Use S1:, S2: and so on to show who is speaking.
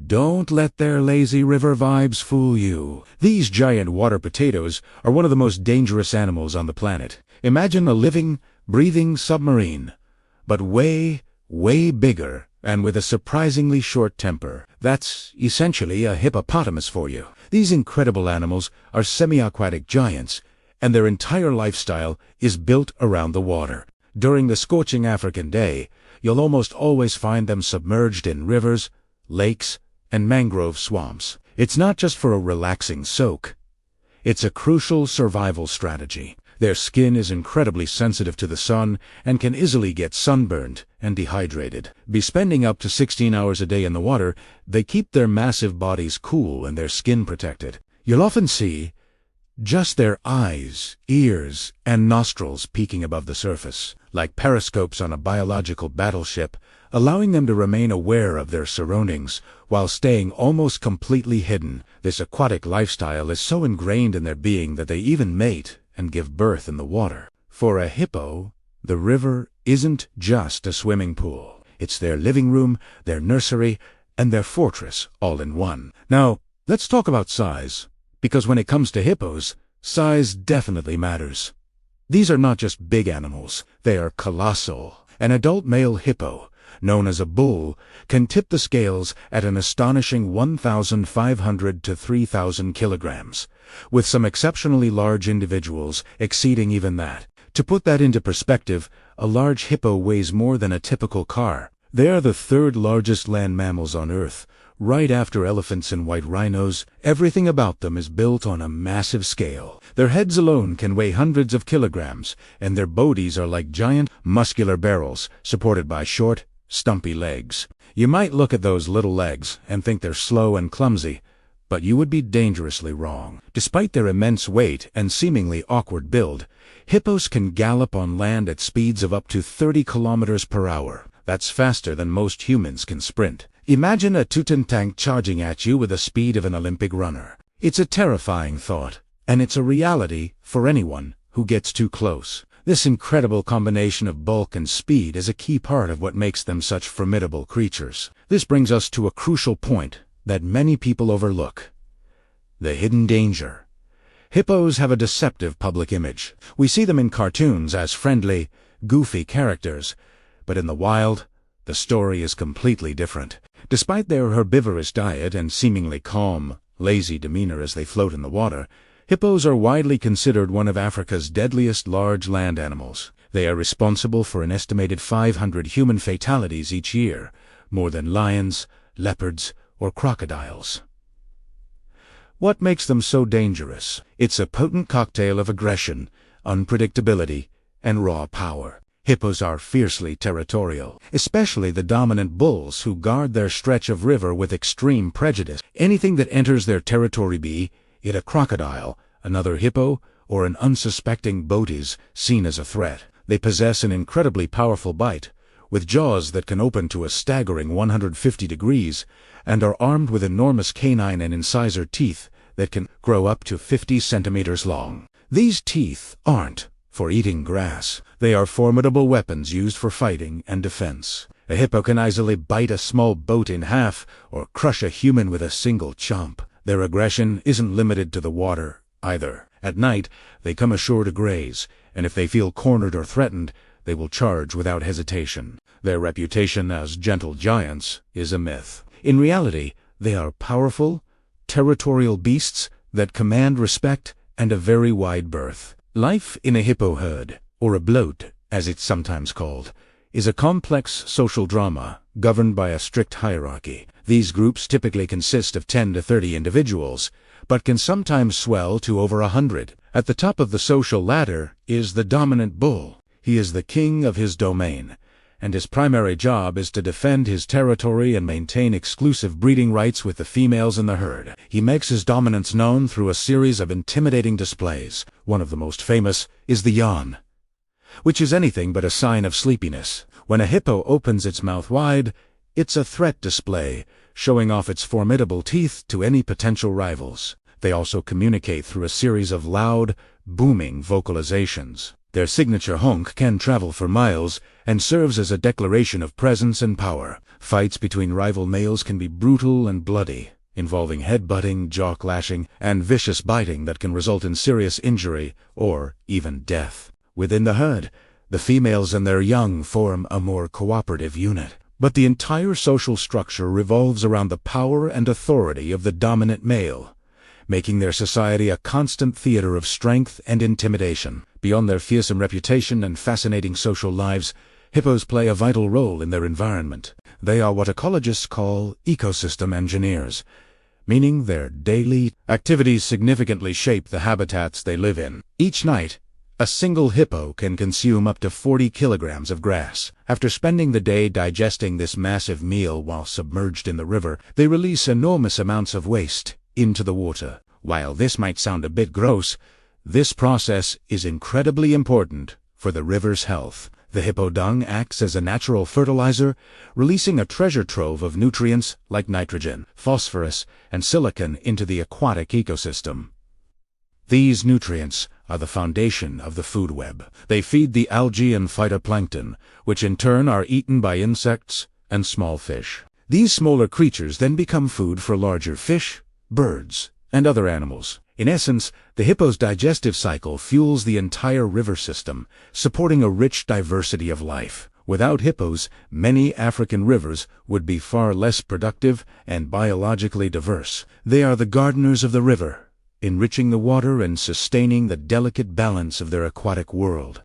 S1: Don't let their lazy river vibes fool you. These giant water potatoes are one of the most dangerous animals on the planet. Imagine a living, breathing submarine, but way, way bigger and with a surprisingly short temper. That's essentially a hippopotamus for you. These incredible animals are semi-aquatic giants, and their entire lifestyle is built around the water. During the scorching African day, you'll almost always find them submerged in rivers, lakes, and mangrove swamps. It's not just for a relaxing soak. It's a crucial survival strategy. Their skin is incredibly sensitive to the sun and can easily get sunburned and dehydrated. By spending up to 16 hours a day in the water, they keep their massive bodies cool and their skin protected. You'll often see just their eyes, ears, and nostrils peeking above the surface, like periscopes on a biological battleship, allowing them to remain aware of their surroundings while staying almost completely hidden. This aquatic lifestyle is so ingrained in their being that they even mate and give birth in the water. For a hippo, the river isn't just a swimming pool. It's their living room, their nursery, and their fortress all in one. Now, let's talk about size, because when it comes to hippos, size definitely matters. These are not just big animals, they are colossal. An adult male hippo, known as a bull, can tip the scales at an astonishing 1,500 to 3,000 kilograms, with some exceptionally large individuals exceeding even that. To put that into perspective, a large hippo weighs more than a typical car. They are the third largest land mammals on Earth, right after elephants and white rhinos. Everything about them is built on a massive scale. Their heads alone can weigh hundreds of kilograms, and their bodies are like giant, muscular barrels, supported by short, stumpy legs. You might look at those little legs and think they're slow and clumsy, but you would be dangerously wrong. Despite their immense weight and seemingly awkward build, hippos can gallop on land at speeds of up to 30 kilometers per hour. That's faster than most humans can sprint. Imagine a two-ton tank charging at you with the speed of an Olympic runner. It's a terrifying thought, and it's a reality for anyone who gets too close. This incredible combination of bulk and speed is a key part of what makes them such formidable creatures. This brings us to a crucial point that many people overlook: the hidden danger. Hippos have a deceptive public image. We see them in cartoons as friendly, goofy characters, but in the wild, the story is completely different. Despite their herbivorous diet and seemingly calm, lazy demeanor as they float in the water, hippos are widely considered one of Africa's deadliest large land animals. They are responsible for an estimated 500 human fatalities each year, more than lions, leopards, or crocodiles. What makes them so dangerous? It's a potent cocktail of aggression, unpredictability, and raw power. Hippos are fiercely territorial, especially the dominant bulls who guard their stretch of river with extreme prejudice. Anything that enters their territory, be it a crocodile, another hippo, or an unsuspecting boat, is seen as a threat. They possess an incredibly powerful bite, with jaws that can open to a staggering 150 degrees, and are armed with enormous canine and incisor teeth that can grow up to 50 centimeters long. These teeth aren't for eating grass. They are formidable weapons used for fighting and defense. A hippo can easily bite a small boat in half or crush a human with a single chomp. Their aggression isn't limited to the water, either. At night, they come ashore to graze, and if they feel cornered or threatened, they will charge without hesitation. Their reputation as gentle giants is a myth. In reality, they are powerful, territorial beasts that command respect and a very wide berth. Life in a hippo herd, or a bloat, as it's sometimes called, is a complex social drama governed by a strict hierarchy. These groups typically consist of 10 to 30 individuals, but can sometimes swell to over 100. At the top of the social ladder is the dominant bull. He is the king of his domain, and his primary job is to defend his territory and maintain exclusive breeding rights with the females in the herd. He makes his dominance known through a series of intimidating displays. One of the most famous is the yawn, which is anything but a sign of sleepiness. When a hippo opens its mouth wide, it's a threat display, showing off its formidable teeth to any potential rivals. They also communicate through a series of loud, booming vocalizations. Their signature honk can travel for miles and serves as a declaration of presence and power. Fights between rival males can be brutal and bloody, involving headbutting, jaw clashing, and vicious biting that can result in serious injury or even death. Within the herd, the females and their young form a more cooperative unit. But the entire social structure revolves around the power and authority of the dominant male, making their society a constant theater of strength and intimidation. Beyond their fearsome reputation and fascinating social lives, hippos play a vital role in their environment. They are what ecologists call ecosystem engineers, meaning their daily activities significantly shape the habitats they live in. Each night, a single hippo can consume up to 40 kilograms of grass. After spending the day digesting this massive meal while submerged in the river, they release enormous amounts of waste into the water. While this might sound a bit gross, this process is incredibly important for the river's health. The hippo dung acts as a natural fertilizer, releasing a treasure trove of nutrients like nitrogen, phosphorus, and silicon into the aquatic ecosystem. These nutrients are the foundation of the food web. They feed the algae and phytoplankton, which in turn are eaten by insects and small fish. These smaller creatures then become food for larger fish, birds, and other animals. In essence, the hippo's digestive cycle fuels the entire river system, supporting a rich diversity of life. Without hippos, many African rivers would be far less productive and biologically diverse. They are the gardeners of the river, enriching the water and sustaining the delicate balance of their aquatic world.